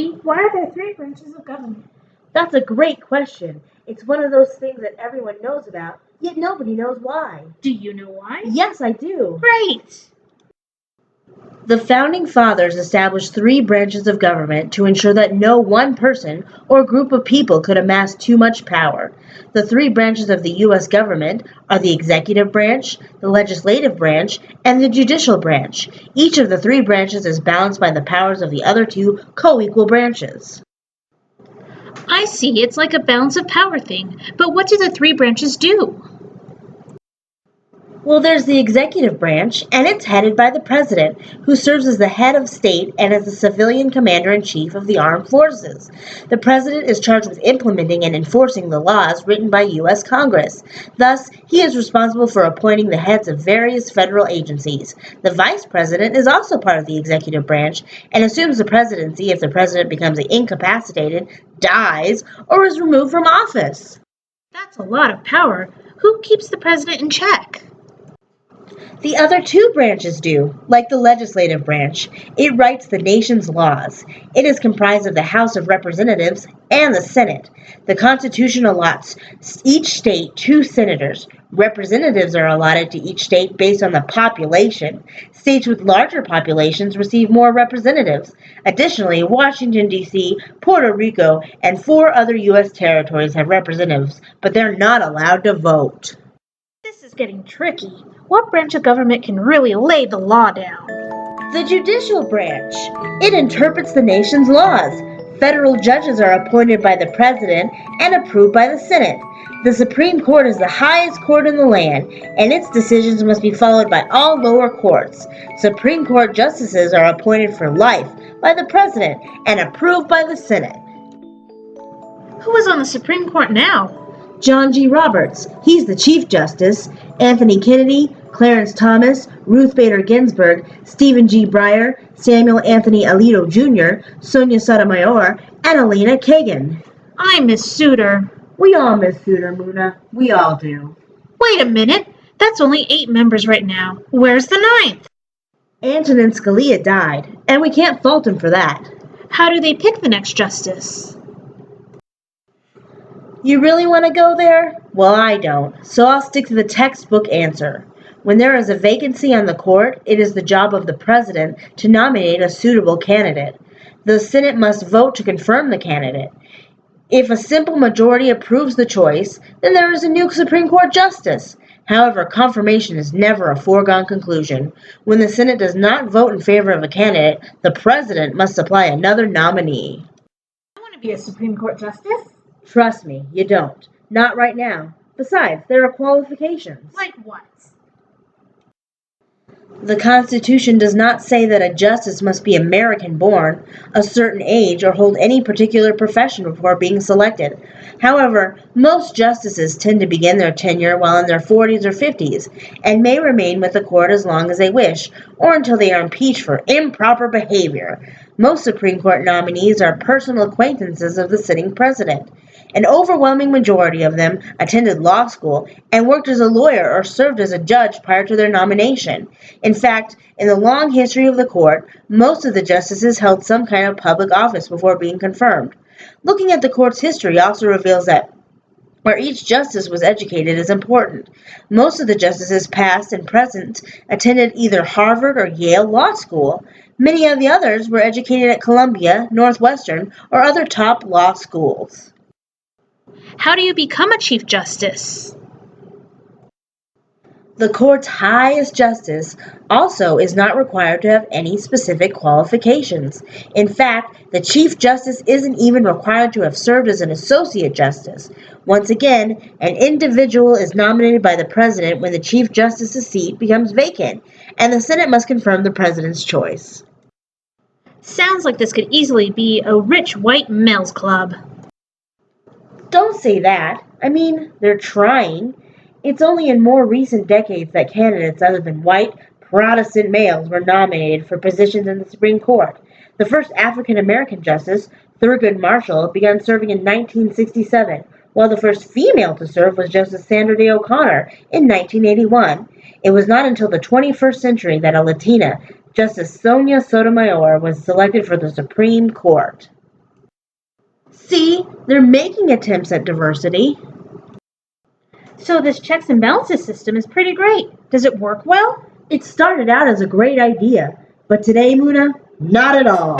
Phoebe, why are there three branches of government? That's a great question. It's one of those things that everyone knows about, yet nobody knows why. Do you know why? Yes, I do. Great! The Founding Fathers established three branches of government to ensure that no one person or group of people could amass too much power. The three branches of the U.S. government are the executive branch, the legislative branch, and the judicial branch. Each of the three branches is balanced by the powers of the other two co-equal branches. I see, it's like a balance of power thing. But what do the three branches do? Well, there's the executive branch, and it's headed by the president, who serves as the head of state and as the civilian commander-in-chief of the armed forces. The president is charged with implementing and enforcing the laws written by U.S. Congress. Thus, he is responsible for appointing the heads of various federal agencies. The vice president is also part of the executive branch and assumes the presidency if the president becomes incapacitated, dies, or is removed from office. That's a lot of power. Who keeps the president in check? The other two branches do, like the legislative branch. It writes the nation's laws. It is comprised of the House of Representatives and the Senate. The Constitution allots each state two senators. Representatives are allotted to each state based on the population. States with larger populations receive more representatives. Additionally, Washington, D.C., Puerto Rico, and 4 other U.S. territories have representatives, but they're not allowed to vote. This is getting tricky. What branch of government can really lay the law down? The judicial branch. It interprets the nation's laws. Federal judges are appointed by the president and approved by the Senate. The Supreme Court is the highest court in the land, and its decisions must be followed by all lower courts. Supreme Court justices are appointed for life by the president and approved by the Senate. Who is on the Supreme Court now? John G. Roberts. He's the Chief Justice. Anthony Kennedy, Clarence Thomas, Ruth Bader Ginsburg, Stephen G. Breyer, Samuel Anthony Alito Jr., Sonia Sotomayor, and Elena Kagan. I miss Souter. We all miss Souter, Muna. We all do. Wait a minute. That's only 8 members right now. Where's the 9th? Antonin Scalia died, and we can't fault him for that. How do they pick the next justice? You really want to go there? Well, I don't, so I'll stick to the textbook answer. When there is a vacancy on the court, it is the job of the president to nominate a suitable candidate. The Senate must vote to confirm the candidate. If a simple majority approves the choice, then there is a new Supreme Court justice. However, confirmation is never a foregone conclusion. When the Senate does not vote in favor of a candidate, the president must supply another nominee. I want to be a Supreme Court justice. Trust me, you don't. Not right now. Besides, there are qualifications. Like what? The Constitution does not say that a justice must be American-born, a certain age, or hold any particular profession before being selected. However, most justices tend to begin their tenure while in their 40s or 50s, and may remain with the court as long as they wish, or until they are impeached for improper behavior. Most Supreme Court nominees are personal acquaintances of the sitting president. An overwhelming majority of them attended law school and worked as a lawyer or served as a judge prior to their nomination. In fact, in the long history of the court, most of the justices held some kind of public office before being confirmed. Looking at the court's history also reveals that where each justice was educated is important. Most of the justices past and present attended either Harvard or Yale Law School. Many of the others were educated at Columbia, Northwestern, or other top law schools. How do you become a Chief Justice? The court's highest justice also is not required to have any specific qualifications. In fact, the Chief Justice isn't even required to have served as an Associate Justice. Once again, an individual is nominated by the President when the Chief Justice's seat becomes vacant, and the Senate must confirm the President's choice. Sounds like this could easily be a rich white males club. Don't say that. I mean, they're trying. It's only in more recent decades that candidates other than white, Protestant males were nominated for positions in the Supreme Court. The first African American justice, Thurgood Marshall, began serving in 1967, while the first female to serve was Justice Sandra Day O'Connor in 1981. It was not until the 21st century that a Latina, Justice Sonia Sotomayor, was selected for the Supreme Court. See, they're making attempts at diversity. So this checks and balances system is pretty great. Does it work well? It started out as a great idea, but today, Muna, not at all.